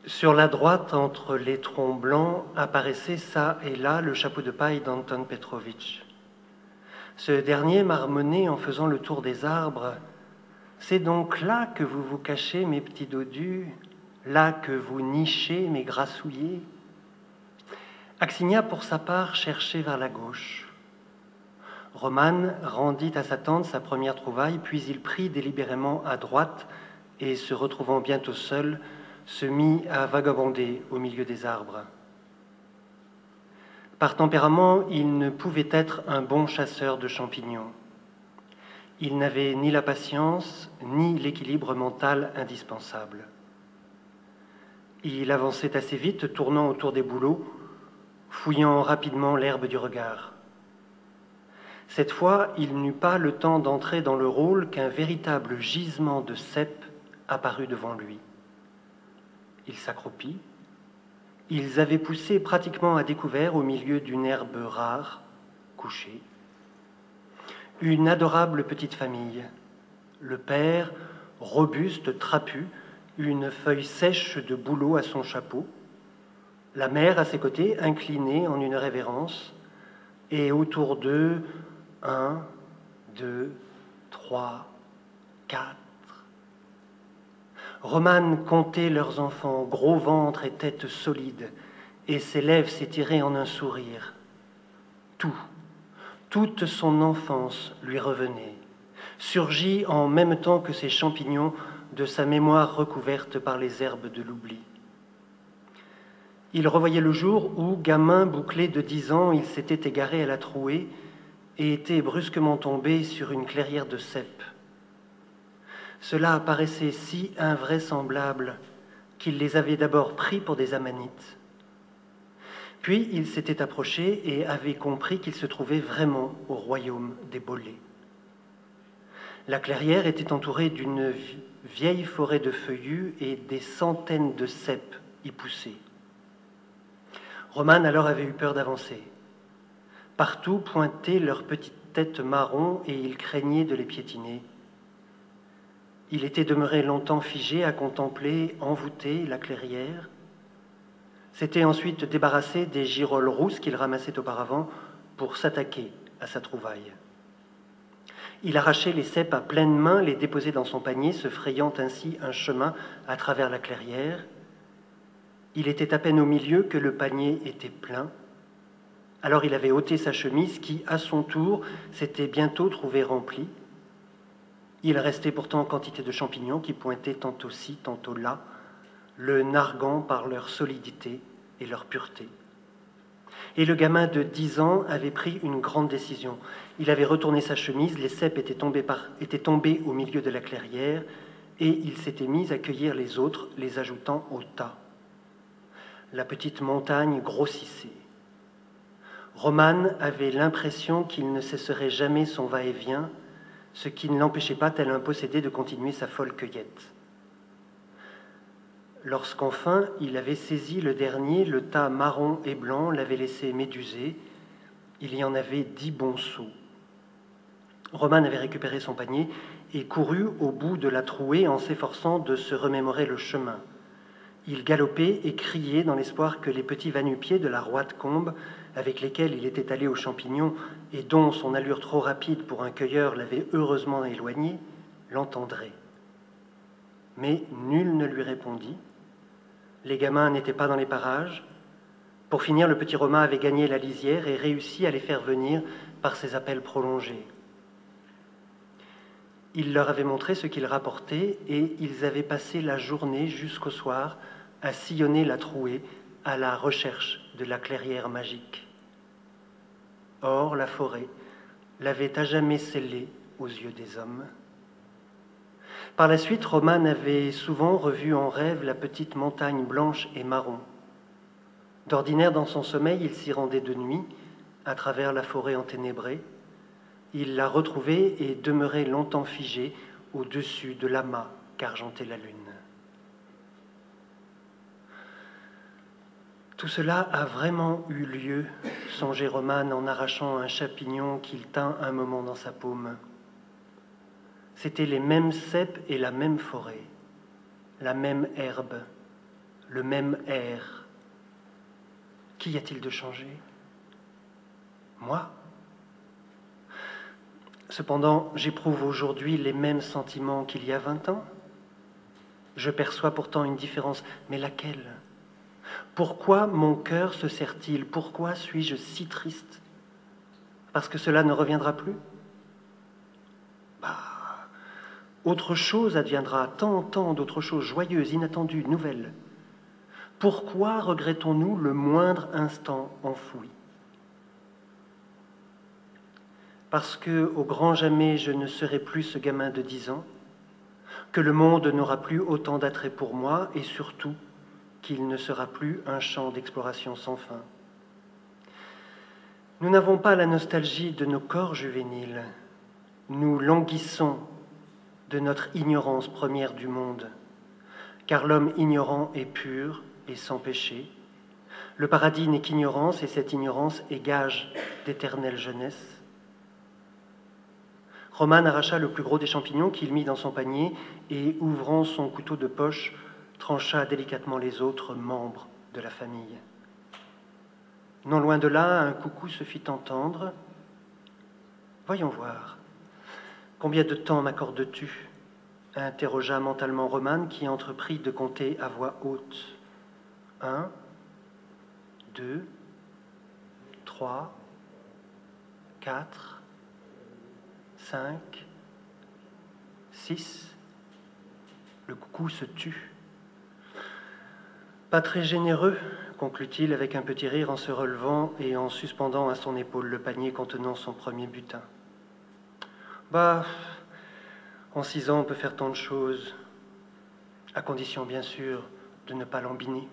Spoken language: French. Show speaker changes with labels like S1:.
S1: Sur la droite, entre les troncs blancs, apparaissait çà et là le chapeau de paille d'Anton Petrovitch. Ce dernier marmonnait en faisant le tour des arbres. « C'est donc là que vous vous cachez, mes petits dodus, là que vous nichez, mes grassouillés ?» Axinia, pour sa part, cherchait vers la gauche. Roman rendit à sa tante sa première trouvaille, puis il prit délibérément à droite et, se retrouvant bientôt seul, se mit à vagabonder au milieu des arbres. Par tempérament, il ne pouvait être un bon chasseur de champignons. Il n'avait ni la patience, ni l'équilibre mental indispensable. Il avançait assez vite, tournant autour des bouleaux, fouillant rapidement l'herbe du regard. Cette fois, il n'eut pas le temps d'entrer dans le rôle qu'un véritable gisement de cèpes apparut devant lui. Il s'accroupit. Ils avaient poussé pratiquement à découvert au milieu d'une herbe rare, couchée. Une adorable petite famille. Le père, robuste, trapu, une feuille sèche de bouleau à son chapeau. La mère à ses côtés, inclinée en une révérence. Et autour d'eux, 1, 2, 3, 4. Roman comptait leurs enfants, gros ventre et tête solide, et ses lèvres s'étiraient en un sourire. Toute son enfance lui revenait, surgit en même temps que ces champignons de sa mémoire recouverte par les herbes de l'oubli. Il revoyait le jour où, gamin bouclé de 10 ans, il s'était égaré à la trouée et était brusquement tombé sur une clairière de cèpes. Cela paraissait si invraisemblable qu'il les avait d'abord pris pour des ammanites. Puis il s'était approché et avait compris qu'il se trouvait vraiment au royaume des Bollés. La clairière était entourée d'une vieille forêt de feuillus et des centaines de cèpes y poussaient. Roman alors avait eu peur d'avancer. Partout pointaient leurs petites têtes marron et il craignait de les piétiner. Il était demeuré longtemps figé à contempler, envoûté, la clairière. S'était ensuite débarrassé des girolles rousses qu'il ramassait auparavant pour s'attaquer à sa trouvaille. Il arrachait les cèpes à pleines mains, les déposait dans son panier, se frayant ainsi un chemin à travers la clairière. Il était à peine au milieu que le panier était plein. Alors il avait ôté sa chemise qui, à son tour, s'était bientôt trouvée remplie. Il restait pourtant quantité de champignons qui pointaient tantôt ci, tantôt là, le narguant par leur solidité et leur pureté. Et le gamin de 10 ans avait pris une grande décision. Il avait retourné sa chemise, les cèpes étaient tombés au milieu de la clairière, et il s'était mis à cueillir les autres, les ajoutant au tas. La petite montagne grossissait. Roman avait l'impression qu'il ne cesserait jamais son va-et-vient, ce qui ne l'empêchait pas, tel un possédé, de continuer sa folle cueillette. Lorsqu'enfin il avait saisi le dernier, le tas marron et blanc l'avait laissé méduser. Il y en avait 10 bons seaux. Roman avait récupéré son panier et courut au bout de la trouée en s'efforçant de se remémorer le chemin. Il galopait et criait dans l'espoir que les petits va-nu-pieds de la roide combe, avec lesquels il était allé aux champignons et dont son allure trop rapide pour un cueilleur l'avait heureusement éloigné, l'entendraient. Mais nul ne lui répondit. Les gamins n'étaient pas dans les parages. Pour finir, le petit Romain avait gagné la lisière et réussi à les faire venir par ses appels prolongés. Il leur avait montré ce qu'il rapportait et ils avaient passé la journée jusqu'au soir à sillonner la trouée à la recherche de la clairière magique. Or, la forêt l'avait à jamais scellée aux yeux des hommes. Par la suite, Roman avait souvent revu en rêve la petite montagne blanche et marron. D'ordinaire, dans son sommeil, il s'y rendait de nuit, à travers la forêt enténébrée. Il la retrouvait et demeurait longtemps figé au-dessus de l'amas qu'argentait la lune. Tout cela a vraiment eu lieu, songeait Roman en arrachant un champignon qu'il tint un moment dans sa paume. C'étaient les mêmes cèpes et la même forêt, la même herbe, le même air. Qu'y a-t-il de changé? Moi? Cependant, j'éprouve aujourd'hui les mêmes sentiments qu'il y a 20 ans. Je perçois pourtant une différence, mais laquelle? Pourquoi mon cœur se serre-t-il? Pourquoi suis-je si triste? Parce que cela ne reviendra plus? Autre chose adviendra, tant d'autres choses joyeuses, inattendues, nouvelles. Pourquoi regrettons-nous le moindre instant enfoui? Parce que, au grand jamais, je ne serai plus ce gamin de 10 ans, que le monde n'aura plus autant d'attrait pour moi, et surtout qu'il ne sera plus un champ d'exploration sans fin. Nous n'avons pas la nostalgie de nos corps juvéniles. Nous languissons de notre ignorance première du monde, car l'homme ignorant est pur et sans péché. Le paradis n'est qu'ignorance, et cette ignorance est gage d'éternelle jeunesse. Roman arracha le plus gros des champignons qu'il mit dans son panier et, ouvrant son couteau de poche, trancha délicatement les autres membres de la famille. Non loin de là, un coucou se fit entendre. « Voyons voir. Combien de temps m'accordes-tu » interrogea mentalement Roman, qui entreprit de compter à voix haute. 1, 2, 3, 4, 5, 6. Le coucou se tut. Pas très généreux, conclut-il avec un petit rire en se relevant et en suspendant à son épaule le panier contenant son premier butin. En 6 ans, on peut faire tant de choses, à condition bien sûr de ne pas lambiner.